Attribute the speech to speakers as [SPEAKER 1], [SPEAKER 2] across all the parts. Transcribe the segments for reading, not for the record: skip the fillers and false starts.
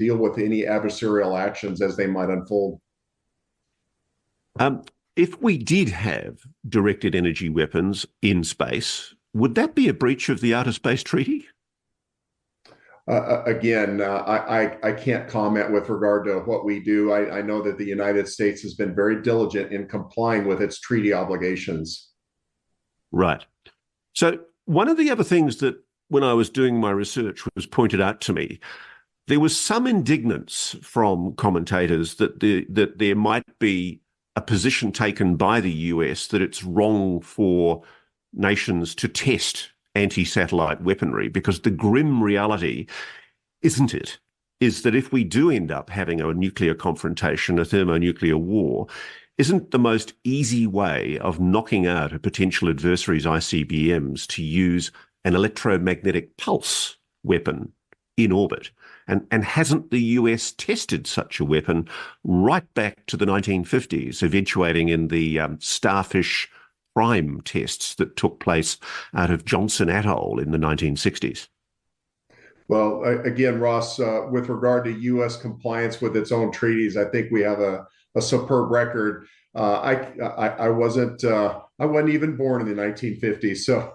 [SPEAKER 1] deal with any adversarial actions as they might unfold.
[SPEAKER 2] If we did have directed energy weapons in space, would that be a breach of the Outer Space Treaty?
[SPEAKER 1] I can't comment with regard to what we do. I know that the United States has been very diligent in complying with its treaty obligations.
[SPEAKER 2] Right. So one of the other things that when I was doing my research was pointed out to me, there was some indignance from commentators that there might be a position taken by the US that it's wrong for nations to test anti-satellite weaponry, because the grim reality, isn't it, is that if we do end up having a nuclear confrontation, a thermonuclear war, isn't the most easy way of knocking out a potential adversary's ICBMs to use an electromagnetic pulse weapon in orbit? And hasn't the US tested such a weapon right back to the 1950s, eventuating in the Starfish Prime tests that took place out of Johnson Atoll in the 1960s?
[SPEAKER 1] Well, again, Ross, with regard to U.S. compliance with its own treaties, I think we have a superb record. I wasn't even born in the 1950s, so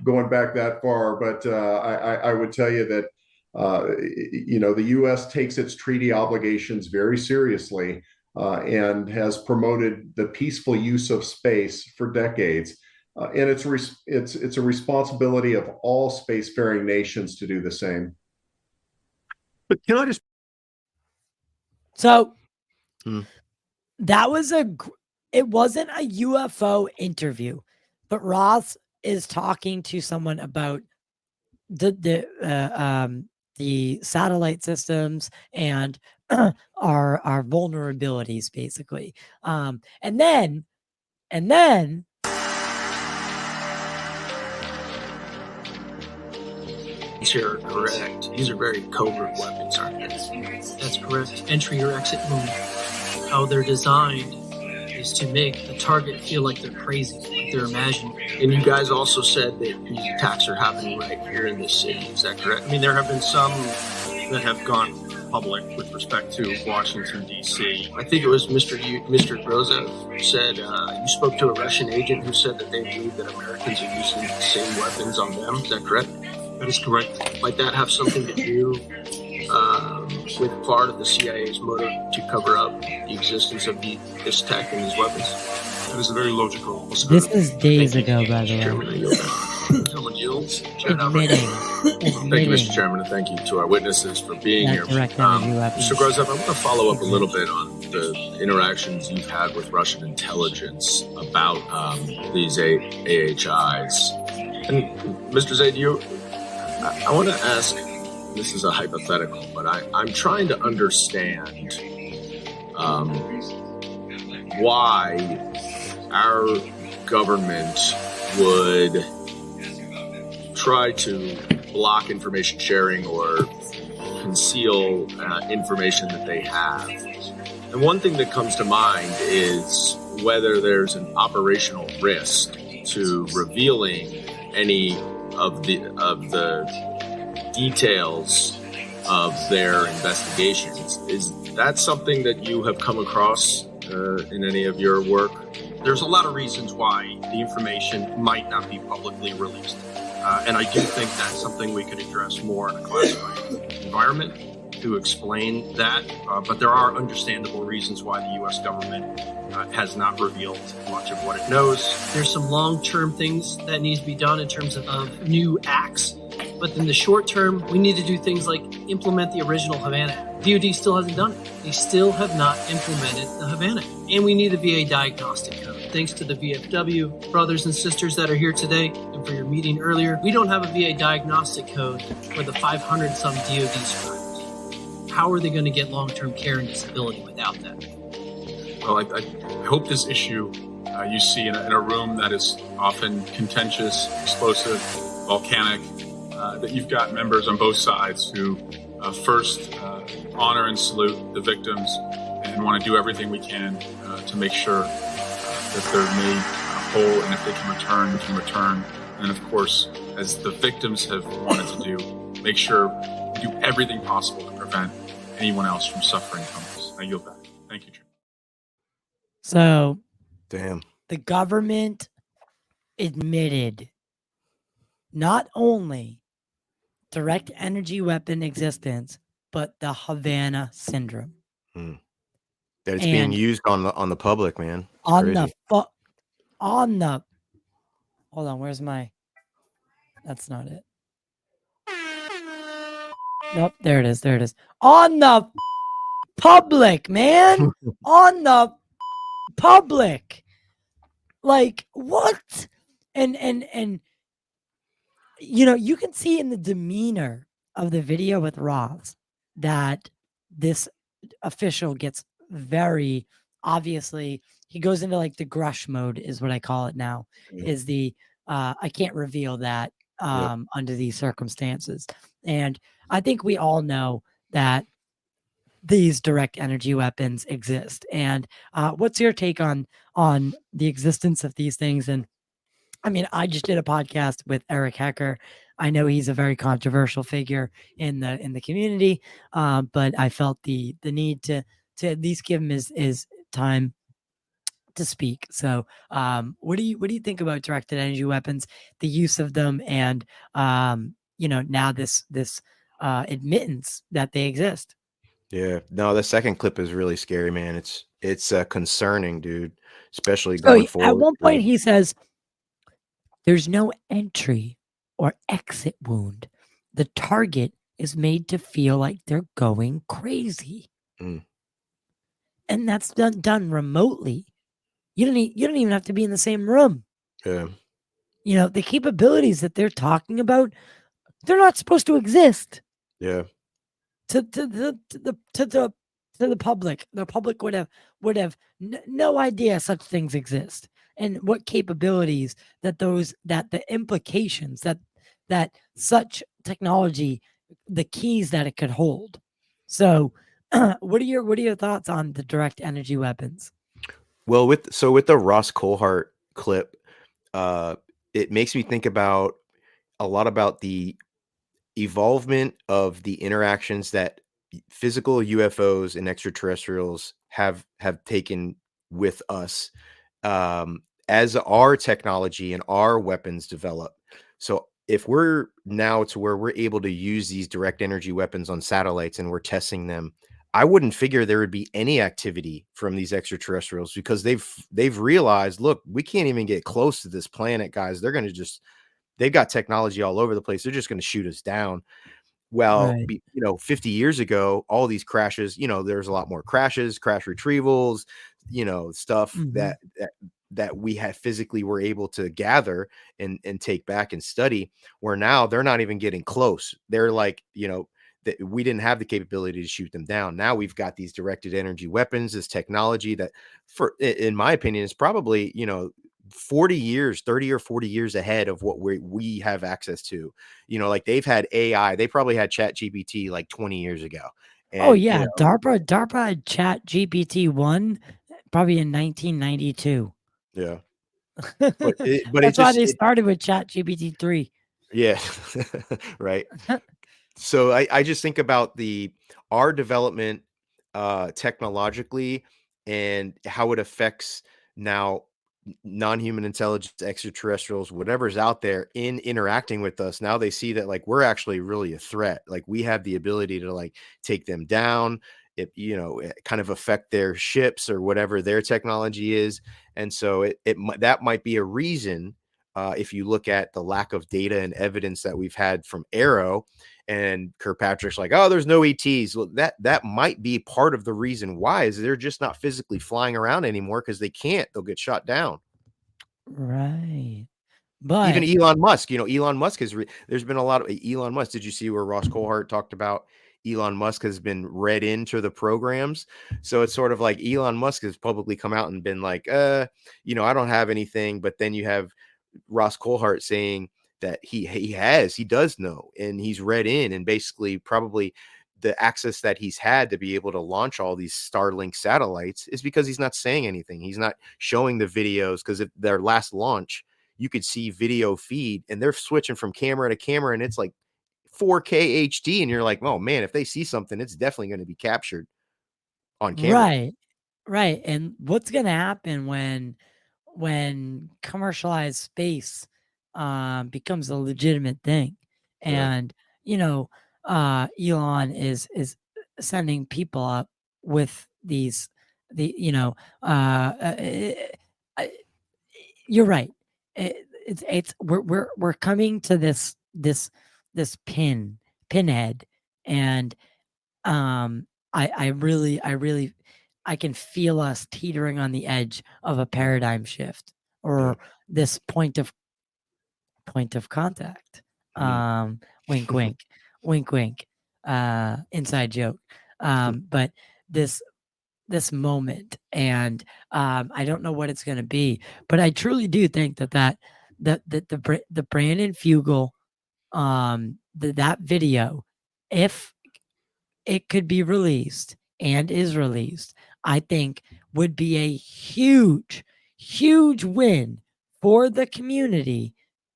[SPEAKER 1] going back that far. But I would tell you that the U.S. takes its treaty obligations very seriously and has promoted the peaceful use of space for decades. And it's a responsibility of all spacefaring nations to do the same.
[SPEAKER 2] But can I just...
[SPEAKER 3] So that was it wasn't a UFO interview, but Ross is talking to someone about the satellite systems and our vulnerabilities, basically. And then
[SPEAKER 4] You're correct. These are very covert weapons, aren't they? That's correct. Entry or exit mode. How they're designed is to make the target feel like they're crazy, like they're imaginary. And you guys also said that these attacks are happening right here in this city. Is that correct?
[SPEAKER 5] I mean, there have been some that have gone public with respect to Washington, D.C.
[SPEAKER 4] I think it was Mr. Grozev said you spoke to a Russian agent who said that they believe that Americans are using the same weapons on them. Is that correct?
[SPEAKER 5] That is correct.
[SPEAKER 4] Might that have something to do with part of the CIA's motive to cover up the existence of this tech and these weapons?
[SPEAKER 5] That is a very logical possibility.
[SPEAKER 3] This is days ago, by the way.
[SPEAKER 4] Someone yields.
[SPEAKER 3] Admitting.
[SPEAKER 5] Thank you, Mr. Chairman, and thank you to our witnesses for being here.
[SPEAKER 4] Mr. Grozev, I want to follow up a little bit on the interactions you've had with Russian intelligence about these AHIs. And Mr. Zaid, I want to ask, this is a hypothetical, but I'm trying to understand why our government would try to block information sharing or conceal information that they have. And one thing that comes to mind is whether there's an operational risk to revealing any of the details of their investigations. Is that something that you have come across in any of your work?
[SPEAKER 5] There's a lot of reasons why the information might not be publicly released. And I do think that's something we could address more in a classified environment to explain that. But there are understandable reasons why the U.S. government has not revealed much of what it knows.
[SPEAKER 4] There's some long-term things that needs to be done in terms of new acts. But in the short term, we need to do things like implement the original Havana Act. DoD still hasn't done it. They still have not implemented the Havana Act. And we need a VA diagnostic code. Thanks to the VFW brothers and sisters that are here today and for your meeting earlier, we don't have a VA diagnostic code for the 500-some DoD survivors. How are they going to get long-term care and disability without that?
[SPEAKER 5] Well, I hope this issue you see in a room that is often contentious, explosive, volcanic, that you've got members on both sides who first honor and salute the victims and want to do everything we can to make sure that they're made whole, and if they can return. And of course, as the victims have wanted to do, make sure we do everything possible to prevent anyone else from suffering from this. I yield back. Thank you, Chair.
[SPEAKER 3] So
[SPEAKER 6] Damn.
[SPEAKER 3] the government admitted not only direct energy weapon existence, but the Havana syndrome.
[SPEAKER 6] That it's being
[SPEAKER 3] And
[SPEAKER 6] used on the public, man. It's
[SPEAKER 3] on
[SPEAKER 6] crazy.
[SPEAKER 3] the hold on, where's my, that's not it. Nope, there it is. On the public, man. On the public. Like, what? And you know, you can see in the demeanor of the video with Ross that this official gets very obviously, he goes into like the grush mode is what I call it now, is the I can't reveal that under these circumstances. And I think we all know that these direct energy weapons exist. And what's your take on the existence of these things? And I mean, I just did a podcast with Eric Hecker. I know he's a very controversial figure in the community, but I felt the need to at least give him his time to speak. So, what do you think about directed energy weapons, the use of them, and you know, now this admittance that they exist?
[SPEAKER 6] Yeah. No, the second clip is really scary, man. It's concerning, dude. Especially
[SPEAKER 3] So
[SPEAKER 6] going forward.
[SPEAKER 3] at one point he says, "There's no entry or exit wound. The target is made to feel like they're going crazy." And that's done remotely. You don't even have to be in the same room.
[SPEAKER 6] Yeah.
[SPEAKER 3] You know, the capabilities that they're talking about, they're not supposed to exist.
[SPEAKER 6] Yeah.
[SPEAKER 3] To the public. The public would have no idea such things exist, and what capabilities that the implications that such technology, the keys that it could hold. So, what are your thoughts on the direct energy weapons?
[SPEAKER 6] Well, with the Ross Coulthart clip, it makes me think about a lot about the evolvement of the interactions that physical UFOs and extraterrestrials have taken with us as our technology and our weapons develop. So if we're now to where we're able to use these direct energy weapons on satellites and we're testing them, I wouldn't figure there would be any activity from these extraterrestrials, because they've realized, look, we can't even get close to this planet, guys. They're going to they've got technology all over the place. They're just going to shoot us down. Well,
[SPEAKER 3] Right.
[SPEAKER 6] 50 years ago, all these crashes, there's a lot more crashes, crash retrievals, stuff that we had physically were able to gather and take back and study, where now they're not even getting close. They're like, that we didn't have the capability to shoot them down. Now we've got these directed energy weapons, this technology that, in my opinion, is probably, 40 years, 30 or 40 years ahead of what we have access to. Like they've had AI, they probably had Chat GPT like 20 years ago. And,
[SPEAKER 3] Oh yeah, DARPA had Chat GPT 1 probably in 1992.
[SPEAKER 6] Yeah. But
[SPEAKER 3] that's why they started with Chat GPT 3.
[SPEAKER 6] Yeah. Right. So I just think about our development technologically and how it affects now non-human intelligence, extraterrestrials, whatever's out there in interacting with us. Now they see that like we're actually really a threat. Like we have the ability to like take them down, it kind of affect their ships or whatever their technology is. And so that might be a reason, if you look at the lack of data and evidence that we've had from AARO, and Kirkpatrick's like, oh, there's no ETs. Well, that might be part of the reason why, is they're just not physically flying around anymore, because they can't. They'll get shot down.
[SPEAKER 3] Right. But
[SPEAKER 6] even Elon Musk, Elon Musk there's been a lot of Elon Musk. Did you see where Ross Coulthart talked about Elon Musk has been read into the programs? So it's sort of like Elon Musk has publicly come out and been like, I don't have anything. But then you have Ross Coulthart saying that he does know, and he's read in, and basically probably the access that he's had to be able to launch all these Starlink satellites is because he's not saying anything. He's not showing the videos, because if their last launch, you could see video feed, and they're switching from camera to camera, and it's like 4K HD, and you're like, oh man, if they see something, it's definitely going to be captured on camera.
[SPEAKER 3] Right. Right. And what's going to happen when commercialized space becomes a legitimate thing?
[SPEAKER 6] Yeah.
[SPEAKER 3] And Elon is sending people up with these you're right. We're coming to this pinhead, and I really I can feel us teetering on the edge of a paradigm shift, or this point of contact. Wink, wink, wink, wink. Inside joke. But this moment, and I don't know what it's going to be, but I truly do think that the Brandon Fugal, that video, if it could be released and is released, I think would be a huge, huge win for the community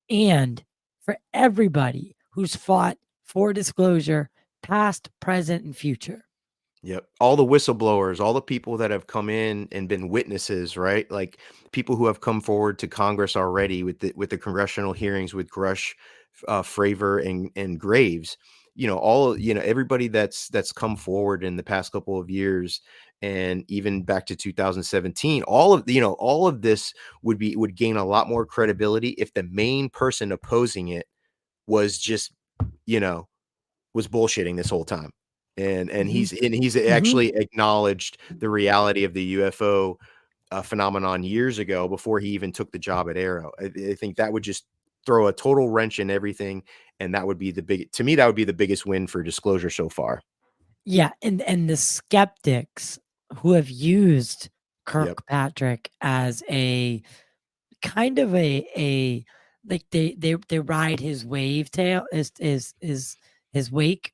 [SPEAKER 3] and for everybody who's fought for disclosure, past, present, and future.
[SPEAKER 6] Yep. All the whistleblowers, all the people that have come in and been witnesses, right? Like people who have come forward to Congress already with the congressional hearings with Grush, Fravor, and Graves. Everybody that's come forward in the past couple of years, and even back to 2017, all of this would gain a lot more credibility if the main person opposing it was just, was bullshitting this whole time. And he's actually acknowledged the reality of the UFO phenomenon years ago, before he even took the job at AARO. I think that would just throw a total wrench in everything, and that would be the biggest win for disclosure so far.
[SPEAKER 3] Yeah, and the skeptics who have used Kirkpatrick as a kind of a like they ride his wave tail, is his wake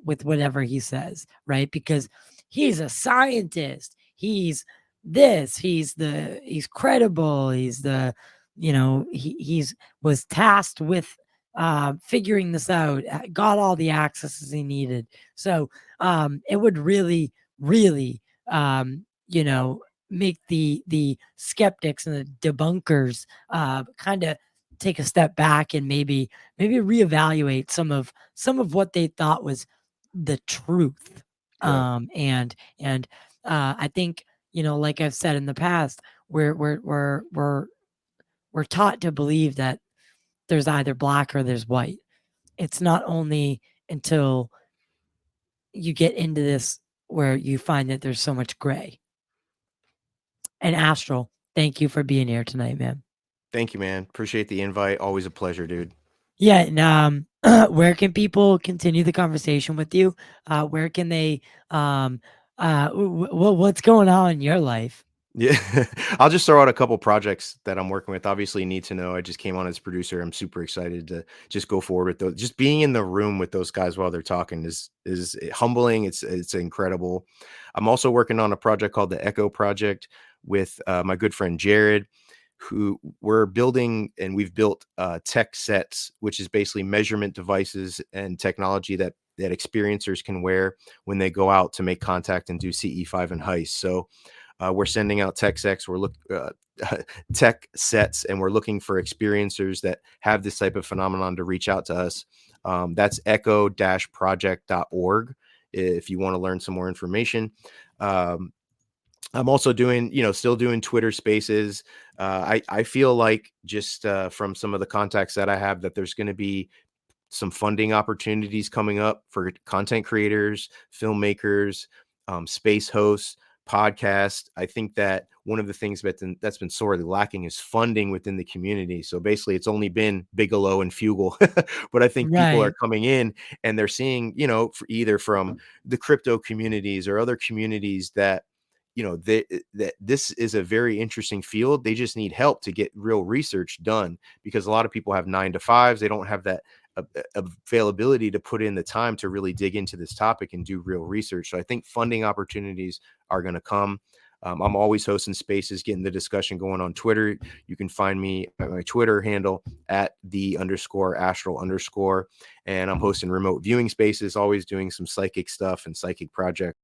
[SPEAKER 3] with whatever he says, right? Because he's a scientist, he's credible, he's he's was tasked with figuring this out, got all the accesses he needed. So it would really make the skeptics and the debunkers kind of take a step back and maybe reevaluate some of what they thought was the truth. And I think, like I've said in the past, we're taught to believe that there's either black or there's white. It's not only until you get into this where you find that there's so much gray. And Astral, thank you for being here tonight, man.
[SPEAKER 6] Thank you, man. Appreciate the invite. Always a pleasure, dude.
[SPEAKER 3] Yeah. And where can people continue the conversation with you? Where can they what's going on in your life?
[SPEAKER 6] Yeah, I'll just throw out a couple projects that I'm working with. Obviously, Need to Know, I just came on as producer. I'm super excited to just go forward with those. Just being in the room with those guys while they're talking is humbling. It's incredible. I'm also working on a project called the Echo Project with my good friend Jared, who we're building, and we've built tech sets, which is basically measurement devices and technology that experiencers can wear when they go out to make contact and do CE5 and heist. So we're sending out tech sets. Tech sets, and we're looking for experiencers that have this type of phenomenon to reach out to us. That's echo-project.org if you want to learn some more information. I'm also still doing Twitter Spaces. I feel like just from some of the contacts that I have, that there's going to be some funding opportunities coming up for content creators, filmmakers, space hosts, podcast. I think that one of the things that's been sorely lacking is funding within the community. So basically it's only been Bigelow and Fugal, but I think people are coming in and they're seeing, either from the crypto communities or other communities that, that this is a very interesting field. They just need help to get real research done, because a lot of people have 9-to-5s. They don't have that availability to put in the time to really dig into this topic and do real research. So I think funding opportunities are going to come. I'm always hosting spaces, getting the discussion going on Twitter. You can find me at my Twitter handle at @the_astral_. And I'm hosting remote viewing spaces, always doing some psychic stuff and psychic projects.